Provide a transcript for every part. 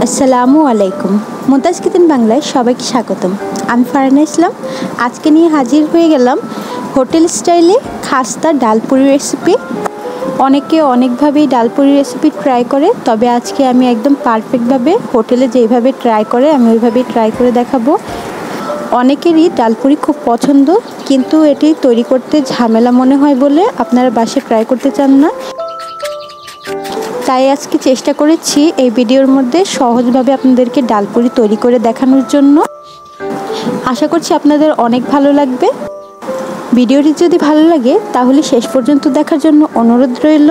আসসালামু আলাইকুম। মুমতাজ কিচেন বাংলায় সবাইকে স্বাগতম। আমি ফারহানা ইসলাম। আজকে নিয়ে হাজির হয়ে গেলাম হোটেল স্টাইলে খাস্তা ডালপুরি রেসিপি। অনেকে অনেকভাবেই ডালপুরি রেসিপি ট্রাই করে, তবে আজকে আমি একদম পারফেক্টভাবে হোটেলে যেইভাবে ট্রাই করে আমি ওইভাবেই ট্রাই করে দেখাবো। অনেকেরই ডালপুরি খুব পছন্দ, কিন্তু এটি তৈরি করতে ঝামেলা মনে হয় বলে আপনারা বাসায় ট্রাই করতে চান না। তাই আজকে চেষ্টা করেছি এই ভিডিওর মধ্যে সহজভাবে আপনাদেরকে ডালপুরি তৈরি করে দেখানোর জন্য। আশা করছি আপনাদের অনেক ভালো লাগবে। ভিডিওটি যদি ভালো লাগে তাহলে শেষ পর্যন্ত দেখার জন্য অনুরোধ রইল।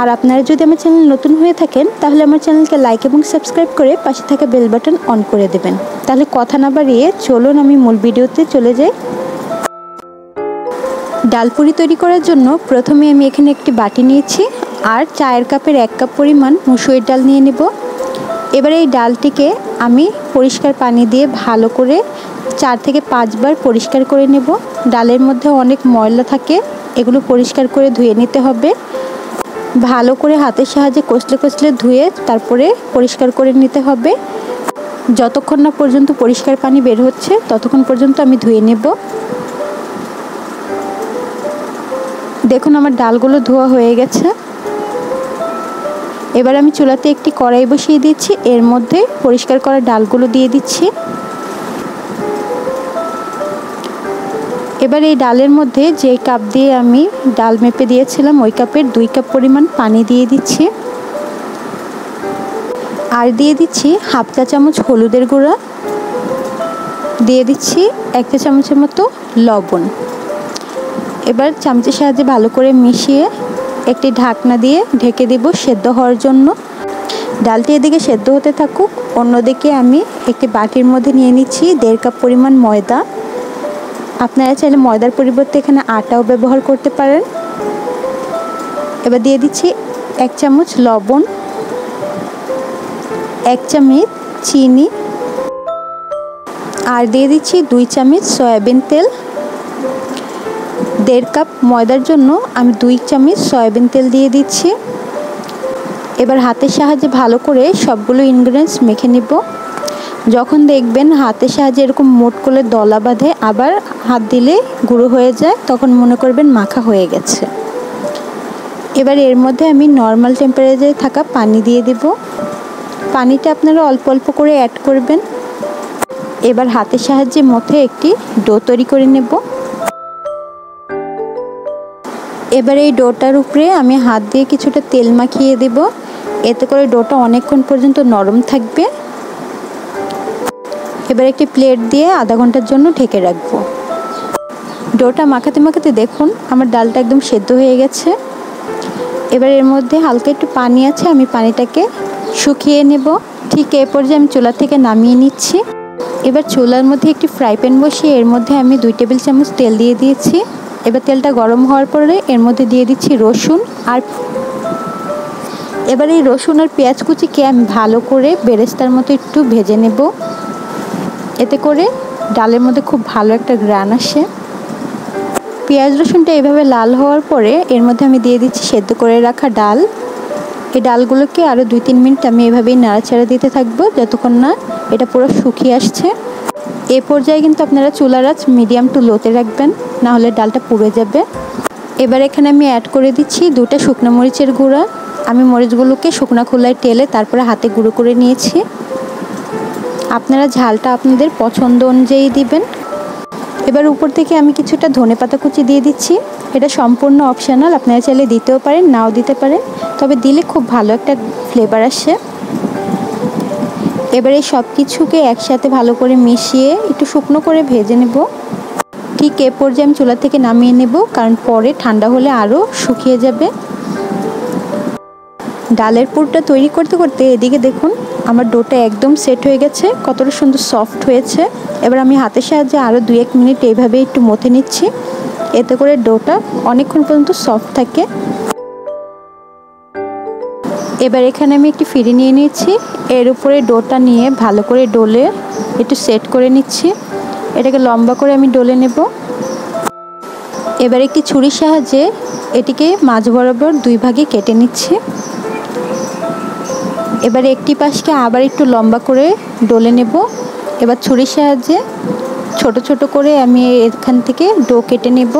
আর আপনারা যদি আমার চ্যানেল নতুন হয়ে থাকেন তাহলে আমার চ্যানেলকে লাইক এবং সাবস্ক্রাইব করে পাশে থাকা বেল বাটন অন করে দেবেন। তাহলে কথা না বাড়িয়ে চলুন আমি মূল ভিডিওতে চলে যাই। ডালপুরি তৈরি করার জন্য প্রথমে আমি এখানে একটি বাটি নিয়েছি আর চায়ের কাপের 1 কাপ পরিমাণ মুসুরির ডাল নিয়ে নেব। এবারে এই ডালটিকে আমি পরিষ্কার পানি দিয়ে ভালো করে 4 থেকে 5 বার পরিষ্কার করে নেব। ডালের মধ্যে অনেক ময়লা থাকে, এগুলো পরিষ্কার করে ধুয়ে নিতে হবে। ভালো করে হাতের সাহায্যে কষলে কষলে ধুয়ে তারপরে পরিষ্কার করে নিতে হবে। যতক্ষণ না পর্যন্ত পরিষ্কার পানি বের হচ্ছে ততক্ষণ পর্যন্ত আমি ধুয়ে নেব। দেখুন আমার ডালগুলো ধোয়া হয়ে গেছে। এবার আমি চুলাতে একটি কড়াই বসিয়ে দিচ্ছি, এর মধ্যে পরিষ্কার করা ডালগুলো দিয়ে দিচ্ছি। এবার এই ডালের মধ্যে যে কাপ দিয়ে আমি ডাল মেপে দিয়েছিলাম ওই কাপের 2 কাপ পরিমাণ পানি দিয়ে দিচ্ছি। আর দিয়ে দিচ্ছি হাফ চা চামচ হলুদের গুঁড়া, দিয়ে দিচ্ছি 1 চা চামচের মতো লবণ। এবার চামচের সাহায্যে ভালো করে মিশিয়ে একটি ঢাকনা দিয়ে ঢেকে দেব সেদ্ধ হওয়ার জন্য। ডালটি এদিকে সেদ্ধ হতে থাকুক, অন্যদিকে আমি একটি বাটির মধ্যে নিয়ে নিচ্ছি 1.5 কাপ পরিমাণ ময়দা। আপনারা চাইলে ময়দার পরিবর্তে এখানে আটাও ব্যবহার করতে পারেন। এবার দিয়ে দিচ্ছি 1 চামচ লবণ, 1 চামচ চিনি আর দিয়ে দিচ্ছি 2 চামচ সয়াবিন তেল। 1.5 কাপ ময়দার জন্য আমি 2 চামচ সয়াবিন তেল দিয়ে দিচ্ছি। এবার হাতের সাহায্যে ভালো করে সবগুলো ইনগ্রেডিয়েন্টস মেখে নিব। যখন দেখবেন হাতের সাহায্যে এরকম মোট করে দলা বাঁধে, আবার হাত দিলে গুঁড়ো হয়ে যায়, তখন মনে করবেন মাখা হয়ে গেছে। এবার এর মধ্যে আমি নর্মাল টেম্পারেচারে থাকা পানি দিয়ে দেব। পানিটা আপনারা অল্প অল্প করে অ্যাড করবেন। এবার হাতের সাহায্যে মথে একটি ডো তৈরি করে নেব। এবার এই ডোটার উপরে আমি হাত দিয়ে কিছুটা তেল মাখিয়ে দেব, এতে করে ডোটা অনেকক্ষণ পর্যন্ত নরম থাকবে। এবার একটি প্লেট দিয়ে আধা ঘন্টার জন্য ঢেকে রাখবো। ডোটা মাখাতে মাখাতে দেখুন আমার ডালটা একদম সেদ্ধ হয়ে গেছে। এবার এর মধ্যে হালকা একটু পানি আছে, আমি পানিটাকে শুকিয়ে নেব। ঠিক এই পর্যায়ে আমি চুলা থেকে নামিয়ে নিচ্ছি। এবার চুলার মধ্যে একটি ফ্রাই প্যান বসিয়ে এর মধ্যে আমি 2 টেবিল চামচ তেল দিয়ে দিয়েছি। এবার তেলটা গরম হওয়ার পরে এর মধ্যে দিয়ে দিচ্ছি রসুন আর এবার এই রসুন আর পেঁয়াজ কুচিকে আমি ভালো করে বেরেস্তার মতো একটু ভেজে নেব। এতে করে ডালের মধ্যে খুব ভালো একটা ঘ্রাণ আসে। পেঁয়াজ রসুনটা এভাবে লাল হওয়ার পরে এর মধ্যে আমি দিয়ে দিচ্ছি সেদ্ধ করে রাখা ডাল। এই ডালগুলোকে আরও 2-3 মিনিট আমি এভাবেই নাড়াচাড়া দিতে থাকবো যতক্ষণ না এটা পুরো শুকিয়ে আসছে। এ পর্যায়ে কিন্তু আপনারা চুলার আঁচ মিডিয়াম টু লোতে রাখবেন, না হলে ডালটা পুড়ে যাবে। এবার এখানে আমি অ্যাড করে দিচ্ছি 2টা শুকনো মরিচের গুঁড়া। আমি মরিচগুলোকে শুকনো খোলায় টেলে তারপরে হাতে গুঁড়ো করে নিয়েছি। আপনারা ঝালটা আপনাদের পছন্দ অনুযায়ী দিবেন। এবার উপর থেকে আমি কিছুটা ধনেপাতা কুচি দিয়ে দিচ্ছি। এটা সম্পূর্ণ অপশনাল, আপনারা চাইলে দিতেও পারেন নাও দিতে পারেন, তবে দিলে খুব ভালো একটা ফ্লেভার আসে। এবার এই সব কিছুকে একসাথে ভালো করে মিশিয়ে একটু শুকনো করে ভেজে নেব। ঠিক এ পর্যায়ে আমি চুলা থেকে নামিয়ে নেব, কারণ পরে ঠান্ডা হলে আরও শুকিয়ে যাবে। ডালের পুরটা তৈরি করতে করতে এদিকে দেখুন আমার ডোটা একদম সেট হয়ে গেছে, কতটা সুন্দর সফট হয়েছে। এবার আমি হাতের সাহায্যে আরও 2-1 মিনিট এইভাবে একটু মথে নিচ্ছি, এতে করে ডোটা অনেকক্ষণ পর্যন্ত সফট থাকে। এবার এখানে আমি একটি ফিরি নিয়ে নিচ্ছি, এর উপরে ডোটা নিয়ে ভালো করে ডলে একটু সেট করে নিচ্ছি। এটাকে লম্বা করে আমি ডলে নেব। এবার একটি ছুরির সাহায্যে এটিকে মাঝ বরাবর 2 ভাগে কেটে নিচ্ছি। এবার একটি পাশকে আবার একটু লম্বা করে ডলে নেব। এবার ছুরির সাহায্যে ছোট ছোট করে আমি এখান থেকে ডো কেটে নেব।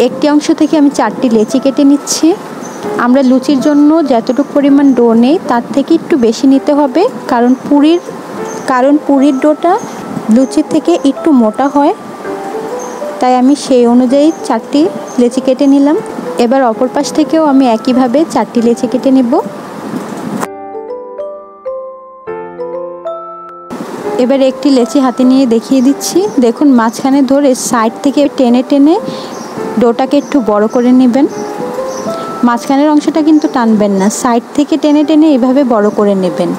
একটি অংশ থেকে আমি 4টি লেচি কেটে নিচ্ছি। আমরা লুচির জন্য যতটুকু পরিমাণ ডো নেই তার থেকে একটু বেশি নিতে হবে, কারণ পুরির ডোটা লুচির থেকে একটু মোটা হয়, তাই আমি সেই অনুযায়ী 4টি লেচি কেটে নিলাম। এবার অপর পাশ থেকেও আমি একইভাবে 4টি লেচি কেটে নেব। এবার একটি লেচি হাতে নিয়ে দেখিয়ে দিচ্ছি। দেখুন মাঝখানে ধরে সাইড থেকে টেনে টেনে ডোটাকে একটু বড় করে নেবেন। মাঝখানের অংশটা কিন্তু টানবেন না, সাইড থেকে টেনে টেনে এভাবে বড় করে নেবেন,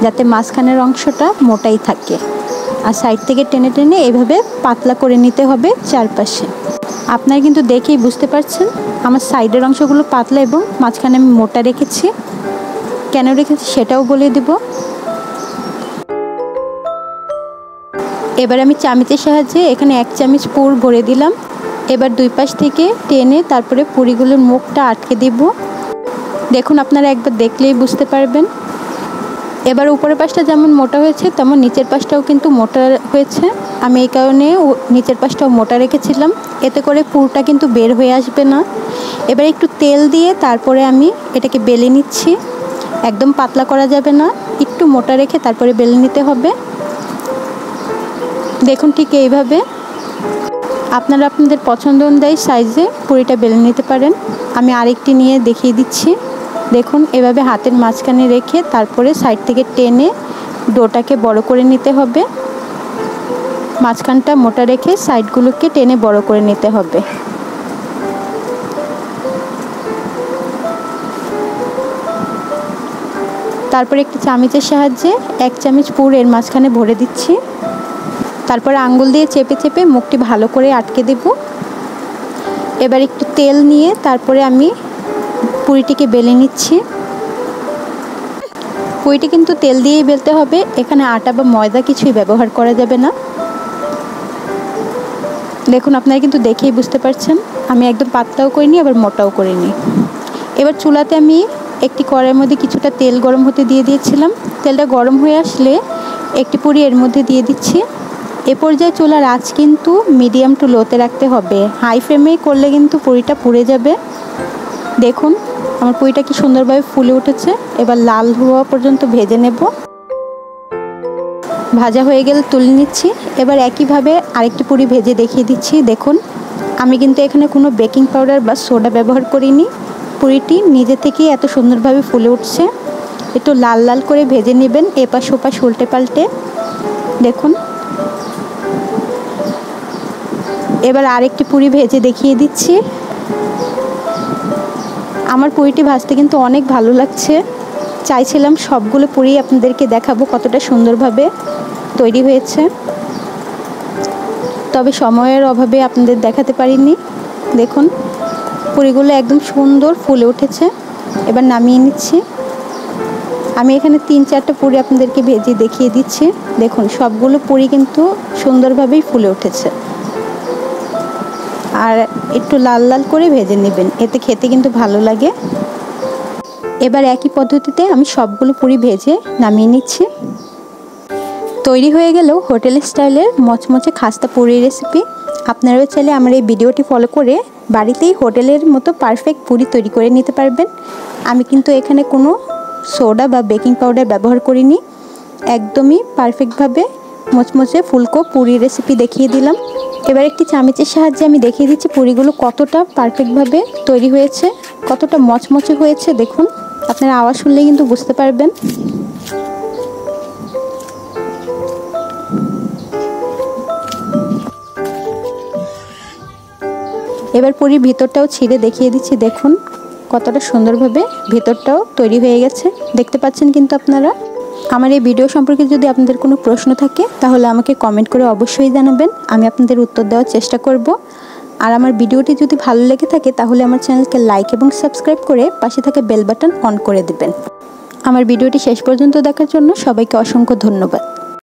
যাতে মাঝখানের অংশটা মোটাই থাকে। আর সাইড থেকে টেনে টেনে এভাবে পাতলা করে নিতে হবে চারপাশে। আপনারা কিন্তু দেখেই বুঝতে পারছেন আমার সাইডের অংশগুলো পাতলা এবং মাঝখানে আমি মোটা রেখেছি। কেন রেখেছি সেটাও বলে দেব। এবার আমি চামচের সাহায্যে এখানে 1 চামচ পুর ভরে দিলাম। এবার দুই পাশ থেকে টেনে তারপরে পুরিগুলোর মুখটা আটকে দেব। দেখুন আপনারা একবার দেখলেই বুঝতে পারবেন। এবার উপরের পাশটা যেমন মোটা হয়েছে তেমন নিচের পাশটাও কিন্তু মোটা হয়েছে। আমি এই কারণে নিচের পাশটাও মোটা রেখেছিলাম, এতে করে পুরটা কিন্তু বের হয়ে আসবে না। এবার একটু তেল দিয়ে তারপরে আমি এটাকে বেলে নিচ্ছি। একদম পাতলা করা যাবে না, একটু মোটা রেখে তারপরে বেলে নিতে হবে। দেখুন ঠিক এইভাবে আপনারা আপনাদের পছন্দ অনুযায়ী সাইজে পুরিটা বেলে নিতে পারেন। আমি আরেকটি নিয়ে দেখিয়ে দিচ্ছি। দেখুন এভাবে হাতের মাঝখানে রেখে তারপরে সাইড থেকে টেনে ডোটাকে বড় করে নিতে হবে। মাঝখানটা মোটা রেখে সাইডগুলোকে টেনে বড় করে নিতে হবে। তারপরে একটি চামচের সাহায্যে 1 চামচ পুর এর মাঝখানে ভরে দিচ্ছি। তারপরে আঙ্গুল দিয়ে চেপে চেপে মুখটি ভালো করে আটকে দেব। এবার একটু তেল নিয়ে তারপরে আমি পুরিটিকে বেলে নিচ্ছি। পুরিটি কিন্তু তেল দিয়েই বেলতে হবে, এখানে আটা বা ময়দা কিছুই ব্যবহার করা যাবে না। দেখুন আপনারা কিন্তু দেখেই বুঝতে পারছেন আমি একদম পাতলাও করিনি আবার মোটাও করিনি। এবার চুলাতে আমি একটি কড়াইয়ের মধ্যে কিছুটা তেল গরম হতে দিয়ে দিয়েছিলাম। তেলটা গরম হয়ে আসলে একটি পুরি এর মধ্যে দিয়ে দিচ্ছি। এ পর্যায়ে চুলার আঁচ কিন্তু মিডিয়াম টু লোতে রাখতে হবে, হাই ফ্লেমে করলে কিন্তু পুরিটা পুড়ে যাবে। দেখুন আমার পুরিটা কি সুন্দরভাবে ফুলে উঠেছে। এবার লাল হওয়া পর্যন্ত ভেজে নেব। ভাজা হয়ে গেলে তুলে নিচ্ছি। এবার একইভাবে আরেকটি পুরি ভেজে দেখিয়ে দিচ্ছি। দেখুন আমি কিন্তু এখানে কোনো বেকিং পাউডার বা সোডা ব্যবহার করিনি। পুরিটি নিজে থেকেই এত সুন্দরভাবে ফুলে উঠছে। একটু লাল লাল করে ভেজে নেবেন, এপাশ ওপাশ উল্টে পাল্টে। দেখুন এবার আরেকটি পুরি ভেজে দেখিয়ে দিচ্ছি। আমার পুরিটি ভাজতে কিন্তু অনেক ভালো লাগছে। চাইছিলাম সবগুলো পুরি আপনাদেরকে দেখাবো কতটা সুন্দরভাবে তৈরি হয়েছে, তবে সময়ের অভাবে আপনাদের দেখাতে পারিনি। দেখুন পুরিগুলো একদম সুন্দর ফুলে উঠেছে। এবার নামিয়ে নিচ্ছি। আমি এখানে 3-4টা পুরি আপনাদেরকে ভেজে দেখিয়ে দিচ্ছি। দেখুন সবগুলো পুরি কিন্তু সুন্দরভাবেই ফুলে উঠেছে। আর একটু লাল লাল করে ভেজে নেবেন, এতে খেতে কিন্তু ভালো লাগে। এবার একই পদ্ধতিতে আমি সবগুলো পুরি ভেজে নামিয়ে নিচ্ছি। তৈরি হয়ে গেল হোটেল স্টাইলের মচমচে খাস্তা পুরি রেসিপি। আপনারাও চাইলে আমার এই ভিডিওটি ফলো করে বাড়িতেই হোটেলের মতো পারফেক্ট পুরি তৈরি করে নিতে পারবেন। আমি কিন্তু এখানে কোনো সোডা বা বেকিং পাউডার ব্যবহার করিনি, একদমই পারফেক্টভাবে মচমচে ফুলকো পুরি রেসিপি দেখিয়ে দিলাম। এবার একটি চামচের সাহায্যে আমি দেখিয়ে দিচ্ছি পুরিগুলো কতটা পারফেক্টভাবে তৈরি হয়েছে, কতটা মচমচে হয়েছে। দেখুন আপনারা আওয়াজ শুনলেই কিন্তু বুঝতে পারবেন। এবার পুরির ভিতরটাও ছিঁড়ে দেখিয়ে দিচ্ছি। দেখুন কতটা সুন্দরভাবে ভিতরটাও তৈরি হয়ে গেছে, দেখতে পাচ্ছেন কিন্তু আপনারা। আমার এই ভিডিও সম্পর্কে যদি আপনাদের কোনো প্রশ্ন থাকে তাহলে আমাকে কমেন্ট করে অবশ্যই জানাবেন, আমি আপনাদের উত্তর দেওয়ার চেষ্টা করব। আর আমার ভিডিওটি যদি ভালো লেগে থাকে তাহলে আমার চ্যানেলকে লাইক এবং সাবস্ক্রাইব করে পাশে থাকা বেল বাটন অন করে দেবেন। আমার ভিডিওটি শেষ পর্যন্ত দেখার জন্য সবাইকে অসংখ্য ধন্যবাদ।